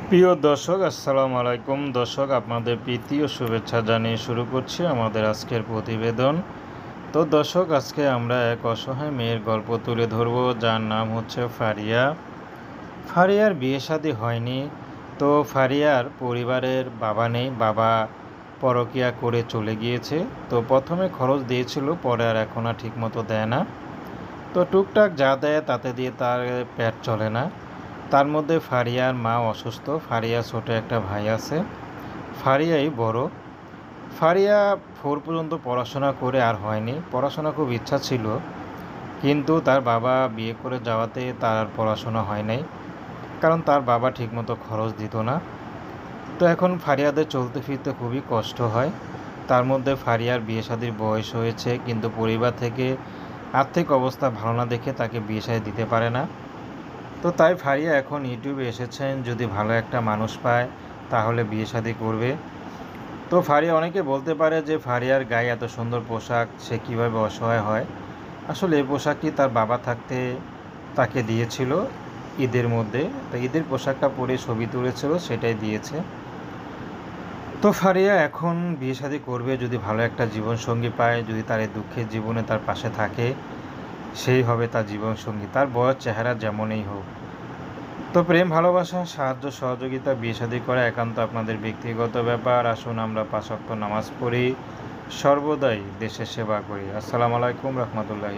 প্রিয় দর্শক, আসসালামু আলাইকুম। দর্শক, আপনাদের প্রীতি ও শুভেচ্ছা জানিয়ে শুরু করছি আমাদের আজকের প্রতিবেদন। তো দর্শক, আজকে আমরা এক অসহায় মেয়ের গল্প তুলে ধরব, যার নাম হচ্ছে ফারিয়া। ফারিয়ার বিয়ে শাদী হয়নি। তো ফারিয়ার পরিবারের বাবা নেই, বাবা পরকিয়া করে চলে গিয়েছে। তো প্রথমে খরচ দিয়েছিল, পরে আর এখন আর ঠিকমতো দেয় না। তো টুকটাক যা দেয় তাতে দিয়ে তার পেট চলে না। তার মধ্যে ফারিয়ার মা অসুস্থ। ফারিয়া ছোট একটা ভাই আছে, ফারিয়াই বড়। ফারিয়া 4 পর্যন্ত পড়াশোনা করে আর হয়নি। পড়াশোনা খুব ইচ্ছা ছিল, কিন্তু তার বাবা বিয়ে করে যাওয়াতে তার আর পড়াশোনা হয় নাই, কারণ তার বাবা ঠিকমতো খরচ দিত না। তো এখন ফারিয়াদের চলতে ফিরতে খুবই কষ্ট হয়। তার মধ্যে ফারিয়ার বিয়ে শাদির বয়স হয়েছে, কিন্তু পরিবার থেকে আর্থিক অবস্থা ভালো না দেখে তাকে বিয়ে শাদী দিতে পারে না। তো তাই ফারিয়া এখন ইউটিউবে এসেছেন, যদি ভালো একটা মানুষ পায় তাহলে বিয়ে শাদী করবে। তো ফারিয়া, অনেকে বলতে পারে যে ফারিয়ার গায়ে এত সুন্দর পোশাক, সে কীভাবে অসহায় হয়। আসলে এই পোশাকটি তার বাবা থাকতে তাকে দিয়েছিল ঈদের মধ্যে। তো ঈদের পোশাকটা পরে ছবি তুলেছিল, সেটাই দিয়েছে। তো ফারিয়া এখন বিয়ে শাদী করবে যদি ভালো একটা জীবনসঙ্গী পায়, যদি তার এই দুঃখের জীবনে তার পাশে থাকে, সেই হবে তার জীবনসঙ্গী, তার বয়স চেহারা যেমনই হোক। তো প্রেম, ভালোবাসা, সাহায্য, সহযোগিতা, বিয়ে শাদী করা একান্ত আপনাদের ব্যক্তিগত ব্যাপার। আসুন আমরা 5 ওয়াক্ত নামাজ পড়ি, সর্বদাই দেশের সেবা করি। আসসালামু আলাইকুম রহমতুল্লাহ।